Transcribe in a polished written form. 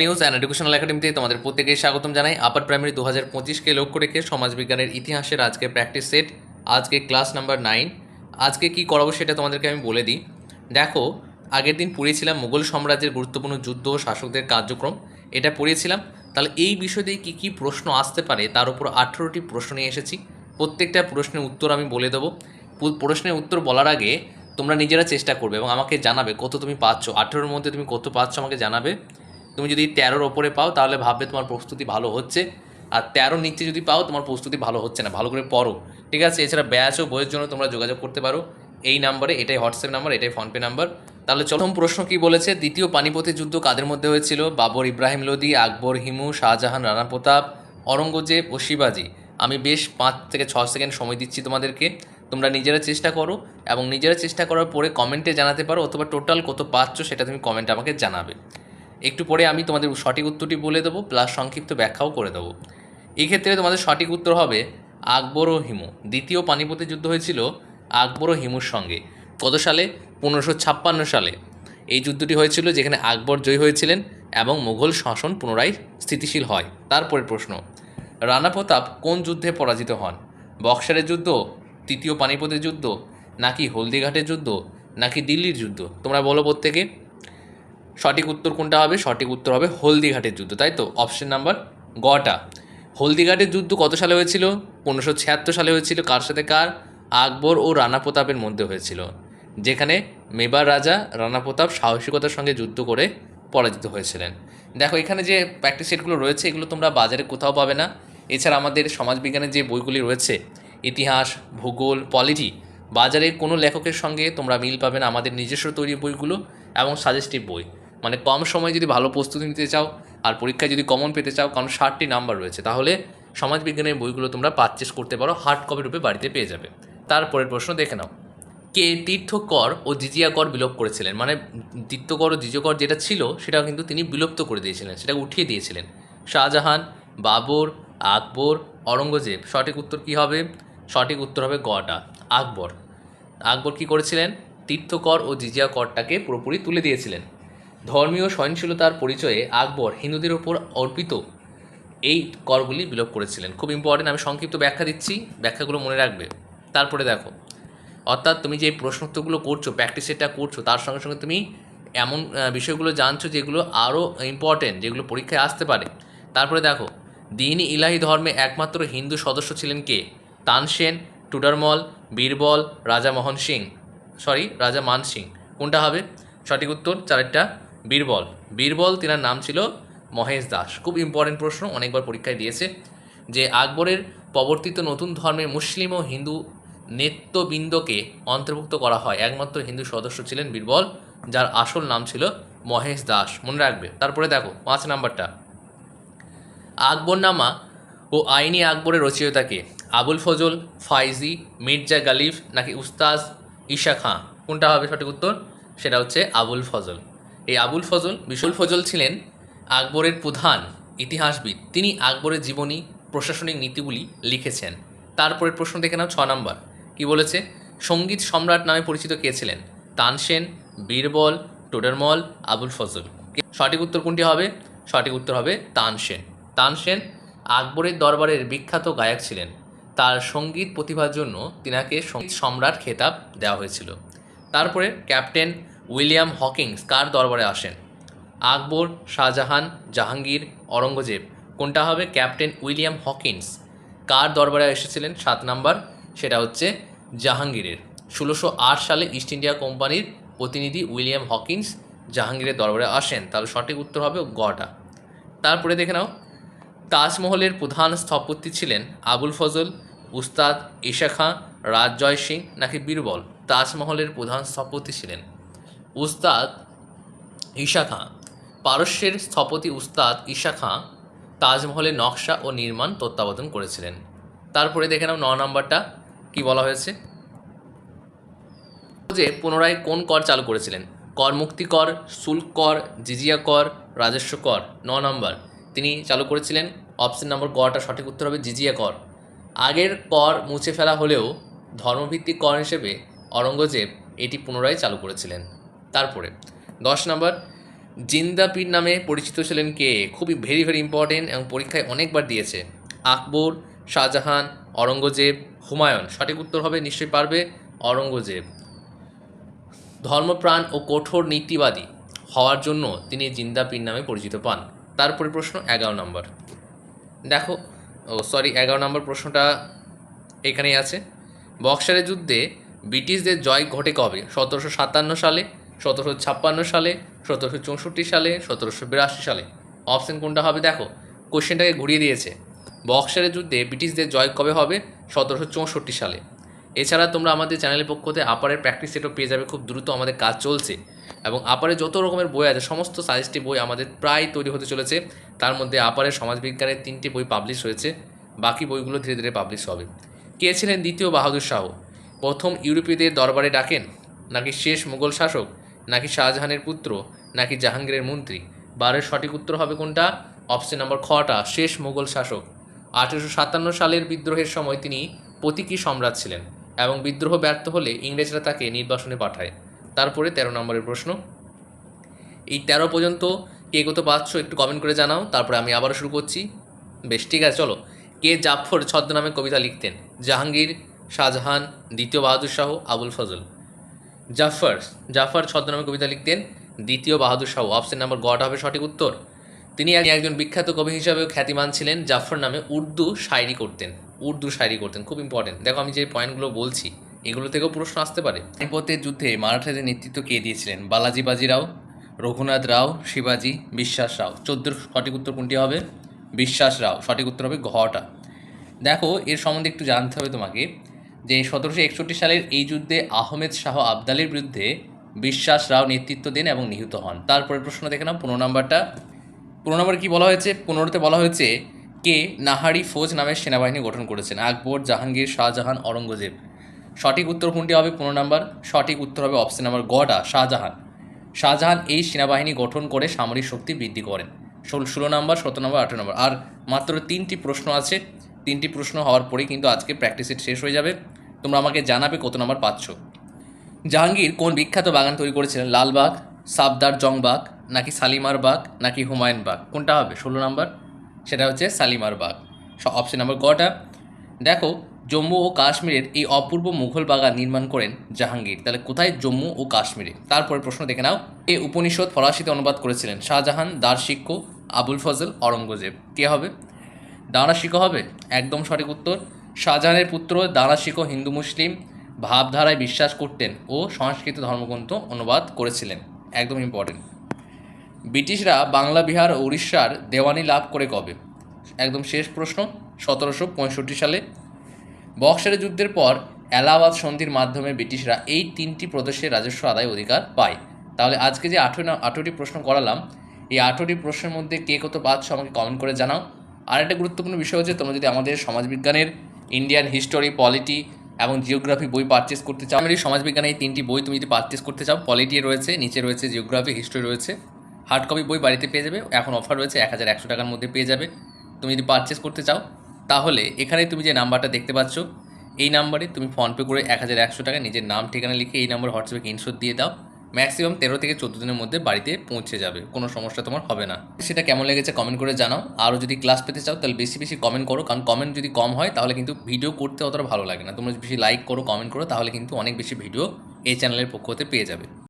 News and educational একাডেমিতে তোমাদের প্রত্যেকে স্বাগতম জানাই। আপার প্রাইমারি 2025কে লক্ষ্য রেখে সমাজবিজ্ঞানের ইতিহাসের আজকে প্র্যাকটিস সেট, আজকে ক্লাস নাম্বার 9। আজকে কি করাবো সেটা তোমাদেরকে আমি বলে দিই। দেখো, আগের দিন পড়িয়েছিলাম মুঘল সাম্রাজ্যের গুরুত্বপূর্ণ যুদ্ধ ও শাসকদের কার্যক্রম, এটা পড়িয়েছিলাম। তাহলে এই বিষয় দিয়ে কী কী প্রশ্ন আসতে পারে তার উপর 18টি প্রশ্ন নিয়ে এসেছি। প্রত্যেকটা প্রশ্নের উত্তর আমি বলে দেবো। প্রশ্নের উত্তর বলার আগে তোমরা নিজেরা চেষ্টা করবে এবং আমাকে জানাবে কত তুমি পাচ্ছ। 18-র মধ্যে তুমি কত পাচ্ছ আমাকে জানাবে। তুমি যদি 13-র ওপরে পাও তাহলে ভাববে তোমার প্রস্তুতি ভালো হচ্ছে, আর 13-র নিচে যদি পাও তোমার প্রস্তুতি ভালো হচ্ছে না। ভালো করে পড়ো, ঠিক আছে? এছাড়া ব্যাচ ও বইয়ের জন্য তোমরা যোগাযোগ করতে পারো এই নাম্বারে। এটাই হোয়াটসঅ্যাপ নাম্বার, এটাই ফোনপে নাম্বার। তাহলে প্রথম প্রশ্ন কি বলেছে, দ্বিতীয় পানিপথের যুদ্ধ কাদের মধ্যে হয়েছিল? বাবর ইব্রাহিম লোদি, আকবর হিমু, শাহজাহান রানা প্রতাপ, অরঙ্গজেব ও শিবাজি। আমি বেশ 5 থেকে 6 সেকেন্ড সময় দিচ্ছি তোমাদেরকে, তোমরা নিজেরা চেষ্টা করো এবং নিজেরা চেষ্টা করার পরে কমেন্টে জানাতে পারো, অথবা টোটাল কত পাচ্ছ সেটা তুমি কমেন্টে আমাকে জানাবে। একটু পরে আমি তোমাদের সঠিক উত্তরটি বলে দেবো, প্লাস সংক্ষিপ্ত ব্যাখ্যাও করে দেবো। এই ক্ষেত্রে তোমাদের সঠিক উত্তর হবে আকবর ও হিমু। দ্বিতীয় পানিপথের যুদ্ধ হয়েছিল আকবর ও হিমুর সঙ্গে। কত সালে? 1556 সালে এই যুদ্ধটি হয়েছিল, যেখানে আকবর জয়ী হয়েছিলেন এবং মুঘল শাসন পুনরায় স্থিতিশীল হয়। তারপরের প্রশ্ন, রানা প্রতাপ কোন যুদ্ধে পরাজিত হন? বক্সারের যুদ্ধ, তৃতীয় পানিপথের যুদ্ধ, নাকি হলদিঘাটের যুদ্ধ, নাকি দিল্লির যুদ্ধ? তোমরা বলো প্রত্যেকে সঠিক উত্তর কোনটা হবে। সঠিক উত্তর হবে হলদিঘাটের যুদ্ধ, তাই তো? অপশন নাম্বার গটা। হলদিঘাটের যুদ্ধ কত সালে হয়েছিল? 1576 সালে হয়েছিল। কার সাথে কার? আকবর ও রানা প্রতাপের মধ্যে হয়েছিল, যেখানে মেবার রাজা রানা প্রতাপ সাহসিকতার সঙ্গে যুদ্ধ করে পরাজিত হয়েছিলেন। দেখো, এখানে যে প্র্যাকটিস সেটগুলো রয়েছে এগুলো তোমরা বাজারে কোথাও পাবে না। এছাড়া আমাদের সমাজবিজ্ঞানের যে বইগুলি রয়েছে, ইতিহাস, ভূগোল, পলিটি, বাজারে কোনো লেখকের সঙ্গে তোমরা মিল পাবে না। আমাদের নিজস্ব তৈরি বইগুলো এবং সাজেস্টিভ বই, মানে কম সময়ে যদি ভালো প্রস্তুতি নিতে চাও আর পরীক্ষায় যদি কমন পেতে চাও, কারণ 60টি নাম্বার রয়েছে, তাহলে সমাজবিজ্ঞানের বইগুলো তোমরা পারচেস করতে পারো, হার্ড কপি রূপে বাড়িতে পেয়ে যাবে। তারপরের প্রশ্ন দেখে নাও, কে তীর্থকর ও জিজিয়া কর বিলোপ করেছিলেন? মানে তীর্থকর ও জিজিয়া কর যেটা ছিল সেটাও কিন্তু তিনি বিলুপ্ত করে দিয়েছিলেন, সেটা উঠিয়ে দিয়েছিলেন। শাহজাহান, বাবর, আকবর, অরঙ্গজেব। সঠিক উত্তর কী হবে? সঠিক উত্তর হবে গটা, আকবর। আকবর কী করেছিলেন? তীর্থকর ও জিজিয়া করটাকে পুরোপুরি তুলে দিয়েছিলেন। ধর্মীয় সহনশীলতার পরিচয়ে আকবর হিন্দুদের ওপর অর্পিত এই করগুলি বিলোপ করেছিলেন। খুব ইম্পর্টেন্ট, আমি সংক্ষিপ্ত ব্যাখ্যা দিচ্ছি, ব্যাখ্যাগুলো মনে রাখবে। তারপরে দেখো, অর্থাৎ তুমি যে প্রশ্নোত্তরগুলো করছো, প্র্যাকটিস সেটটা করছো, তার সঙ্গে সঙ্গে তুমি এমন বিষয়গুলো জানছো যেগুলো আরও ইম্পর্টেন্ট, যেগুলো পরীক্ষায় আসতে পারে। তারপরে দেখো, দ্বীন ইলাহি ধর্মে একমাত্র হিন্দু সদস্য ছিলেন কে? তানসেন, টুডারমল, বীরবল, রাজা মান সিং। কোনটা হবে সঠিক উত্তর? চারটা বীরবল। বীরবল, তিনার নাম ছিল মহেশ দাস। খুব ইম্পর্টেন্ট প্রশ্ন, অনেকবার পরীক্ষায় দিয়েছে, যে আকবরের প্রবর্তিত নতুন ধর্মে মুসলিম ও হিন্দু নেতৃবৃন্দকে অন্তর্ভুক্ত করা হয়। একমাত্র হিন্দু সদস্য ছিলেন বীরবল, যার আসল নাম ছিল মহেশ দাস, মনে রাখবে। তারপরে দেখো 5 নাম্বারটা, আকবরনামা ও আইনি আকবরের রচয়িতাকে? আবুল ফজল, ফাইজি, মির্জা গালিব, নাকি উস্তাজ ঈশা খাঁ? কোনটা হবে সঠিক উত্তর? সেটা হচ্ছে আবুল ফজল। এই আবুল ফজল ছিলেন আকবরের প্রধান ইতিহাসবিদ। তিনি আকবরের জীবনী, প্রশাসনিক নীতিগুলি লিখেছেন। তারপরের প্রশ্ন দেখে নাও 6 নাম্বার, কি বলেছে? সঙ্গীত সম্রাট নামে পরিচিত কে ছিলেন? তানসেন, বীরবল, টোডরমল, আবুল ফজল। সঠিক উত্তর কোনটি হবে? সঠিক উত্তর হবে তানসেন। তানসেন আকবরের দরবারের বিখ্যাত গায়ক ছিলেন। তার সঙ্গীত প্রতিভার জন্য তিনাকে সঙ্গীত সম্রাট খেতাব দেওয়া হয়েছিল। তারপরে ক্যাপ্টেন উইলিয়াম হকিংস কার দরবারে আসেন? আকবর, শাহজাহান, জাহাঙ্গীর, অরঙ্গজেব। কোনটা হবে? ক্যাপ্টেন উইলিয়াম হকিংস কার দরবারে এসেছিলেন? 7 নাম্বার, সেটা হচ্ছে জাহাঙ্গীরের। 1608 সালে ইস্ট ইন্ডিয়া কোম্পানির প্রতিনিধি উইলিয়াম হকিংস জাহাঙ্গীরের দরবারে আসেন। তাহলে সঠিক উত্তর হবে গটা। তারপরে দেখে নাও, তাজমহলের প্রধান স্থপতি ছিলেন আবুল ফজল, উস্তাদ ঈশা খাঁ, রাজজয় সিং, নাকি বীরবল? তাজমহলের প্রধান স্থপতি ছিলেন উস্তাদ ঈশা খাঁ। পারস্যের স্থপতি উস্তাদ ঈশা খাঁ তাজমহলের নকশা ও নির্মাণ তত্ত্বাবধান করেছিলেন। তারপরে দেখে নাও 9 নাম্বারটা, কি বলা হয়েছে? যে পুনরায় কোন কর চালু করেছিলেন? কর মুক্তি কর, শুল্ক কর, জিজিয়া কর, রাজস্ব কর। 9 নম্বর, তিনি চালু করেছিলেন অপশন নম্বর গটা সঠিক উত্তর হবে জিজিয়া কর। আগের কর মুছে ফেলা হলেও ধর্মভিত্তিক কর হিসেবে অরঙ্গজেব এটি পুনরায় চালু করেছিলেন। তারপরে 10 নম্বর, জিন্দা পীর নামে পরিচিত ছিলেন কে? খুবই ভেরি ভেরি ইম্পর্টেন্ট এবং পরীক্ষায় অনেকবার দিয়েছে। আকবর, শাহজাহান, অরঙ্গজেব, হুমায়ুন। সঠিক উত্তর হবে, নিশ্চয়ই পারবে, অরঙ্গজেব। ধর্মপ্রাণ ও কঠোর নীতিবাদী হওয়ার জন্য তিনি জিন্দা পীর নামে পরিচিত পান। তারপরে প্রশ্ন 11 নম্বর। দেখো, 11 নম্বর প্রশ্নটা এখানেই আছে। বক্সারের যুদ্ধে ব্রিটিশদের জয় ঘটে কবে? 1757 সালে, 1756 সালে, 1764 সালে, 1782 সালে। অপশন কোনটা হবে? দেখো, কোশ্চেনটাকে ঘুরিয়ে দিয়েছে। বক্সারের যুদ্ধে ব্রিটিশদের জয় কবে হবে? 1764 সালে। এছাড়া তোমরা আমাদের চ্যানেলের পক্ষ থেকে আপারের প্র্যাকটিস সেটও পেয়ে যাবে। খুব দ্রুত আমাদের কাজ চলছে এবং আপারে যত রকমের বই আছে সমস্ত সাজেস্টিভ বই আমাদের প্রায় তৈরি হতে চলেছে। তার মধ্যে আপারের সমাজবিজ্ঞানের 3টি বই পাবলিশ হয়েছে, বাকি বইগুলো ধীরে ধীরে পাবলিশ হবে। কে ছিলেন দ্বিতীয় বাহাদুর শাহ? প্রথম ইউরোপীয়দের দরবারে ডাকেন, নাকি শেষ মুঘল শাসক, নাকি শাহজাহানের পুত্র, নাকি জাহাঙ্গীরের মন্ত্রী? বারের সঠিক উত্তর হবে কোনটা? অপশন নম্বর খটা, শেষ মুঘল শাসক। 1857 সালের বিদ্রোহের সময় তিনি প্রতীকী সম্রাট ছিলেন এবং বিদ্রোহ ব্যর্থ হলে ইংরেজরা তাকে নির্বাসনে পাঠায়। তারপরে 13 নম্বরের প্রশ্ন। এই 13 পর্যন্ত কে কত পাচ্ছ একটু কমেন্ট করে জানাও, তারপরে আমি আবারও শুরু করছি। বেশ, ঠিক আছে, চলো। কে জাফর ছদ্মনামে কবিতা লিখতেন? জাহাঙ্গীর, শাহজাহান, দ্বিতীয় বাহাদুর শাহ, আবুল ফজল। জাফর ছদ্মনামে কবিতা লিখতেন দ্বিতীয় বাহাদুর শাহ। অপশন নাম্বার গটা হবে সঠিক উত্তর। তিনি একজন বিখ্যাত কবি হিসাবেও খ্যাতিমান ছিলেন। জাফর নামে উর্দু শায়রি করতেন, খুব ইম্পর্টেন্ট। দেখো, আমি যে পয়েন্টগুলো বলছি এগুলো থেকেও প্রশ্ন আসতে পারে। পানিপথের যুদ্ধে মারাঠাদের নেতৃত্ব কে দিয়েছিলেন? বালাজি বাজিরাও, রঘুনাথ রাও, শিবাজি, বিশ্বাস রাও। 14 সঠিক উত্তর কোনটি হবে? বিশ্বাস রাও। সঠিক উত্তর হবে ঘটা। দেখো, এর সম্বন্ধে একটু জানতে হবে তোমাকে যে 1761 সালের এই যুদ্ধে আহমেদ শাহ আবদালির বিরুদ্ধে বিশ্বাস রাও নেতৃত্ব দেন এবং নিহত হন। তারপরে প্রশ্ন দেখে নাও 15 নম্বরটা। 15 নম্বরে কী বলা হয়েছে? 15তে বলা হয়েছে কে নাহারি ফৌজ নামের সেনাবাহিনী গঠন করেছেন? আকবর, জাহাঙ্গীর, শাহজাহান, অরঙ্গজেব। সঠিক উত্তর কোনটি হবে? 15 নম্বর সঠিক উত্তর হবে অপশন নাম্বার গটা, শাহজাহান এই সেনাবাহিনী গঠন করে সামরিক শক্তি বৃদ্ধি করেন। 16 নম্বর, 17 নম্বর, 18 নম্বর। আর মাত্র 3টি প্রশ্ন আছে। 3টি প্রশ্ন হওয়ার পরেই কিন্তু আজকে প্র্যাকটিস সেট শেষ হয়ে যাবে। তোমরা আমাকে জানাবে কত নম্বর পাচ্ছ। জাহাঙ্গীর কোন বিখ্যাত বাগান তৈরি করেছিলেন? লালবাগ, সাফদার জং বাগ, নাকি শালিমার বাগ, নাকি হুমায়ুন বাগ? কোনটা হবে? 16 নম্বর, সেটা হচ্ছে শালিমার বাগ। অপশন নাম্বার গটা। দেখো, জম্মু ও কাশ্মীরের এই অপূর্ব মুঘল বাগান নির্মাণ করেন জাহাঙ্গীর। তাহলে কোথায়? জম্মু ও কাশ্মীরে। তারপরে প্রশ্ন দেখে নাও। এ উপনিষদ ফরাসিতে অনুবাদ করেছিলেন? শাহজাহান, দারশিকো, আবুল ফজল, অরঙ্গজেব। কে হবে? দারাশিকো হবে একদম সঠিক উত্তর। শাহজাহানের পুত্র দারাশিকো হিন্দু মুসলিম ভাবধারায় বিশ্বাস করতেন ও সংস্কৃত ধর্মগ্রন্থ অনুবাদ করেছিলেন। একদম ইম্পর্টেন্ট। ব্রিটিশরা বাংলা, বিহার ও উড়িষ্যার দেওয়ানি লাভ করে কবে? একদম শেষ প্রশ্ন, 1765 সালে। বক্সারের যুদ্ধের পর এলাহাবাদ সন্ধির মাধ্যমে ব্রিটিশরা এই 3টি প্রদেশের রাজস্ব আদায় অধিকার পায়। তাহলে আজকে যে 18টি প্রশ্ন করালাম, এই 18টি প্রশ্নের মধ্যে কে কত পাচ্ছ আমাকে কমেন্ট করে জানাও। আর একটা গুরুত্বপূর্ণ বিষয় হচ্ছে, তোমরা যদি আমাদের সমাজবিজ্ঞানের ইন্ডিয়ান হিস্টোরি, পলিটি এবং জিওগ্রাফি বই পারচেস করতে চাও, আমাদের সমাজবিজ্ঞানের এই 3টি বই তুমি যদি পারচেস করতে চাও, পলিটি রয়েছে, নিচে রয়েছে জিওগ্রাফি, হিস্টোরি রয়েছে। হার্ড কপি বই বাড়িতে পেয়ে যাবে, এখন অফার রয়েছে 1100 টাকার মধ্যে পেয়ে যাবে। তুমি যদি পারচেস করতে চাও তাহলে এখানে তুমি যে নাম্বারটা দেখতে পাচ্ছ এই নাম্বারে তুমি ফোনপে করে 1100 টাকা নিজের নাম ঠিকানা লিখে এই নাম্বার হোয়াটসঅ্যাপে স্ক্রিনশট দিয়ে দাও। ম্যাক্সিমাম 13 থেকে 14 দিনের মধ্যে বাড়িতে পৌঁছে যাবে, কোনো সমস্যা তোমার হবে না। সেটা কেমন লেগেছে কমেন্ট করে জানাও। আরও যদি ক্লাস পেতে চাও তাহলে বেশি বেশি কমেন্ট করো, কারণ কমেন্ট যদি কম হয় তাহলে কিন্তু ভিডিও করতে অতটা ভালো লাগে না। তোমরা বেশি লাইক করো, কমেন্ট করো, তাহলে কিন্তু অনেক বেশি ভিডিও এই চ্যানেলের পক্ষ হতে পেয়ে যাবে।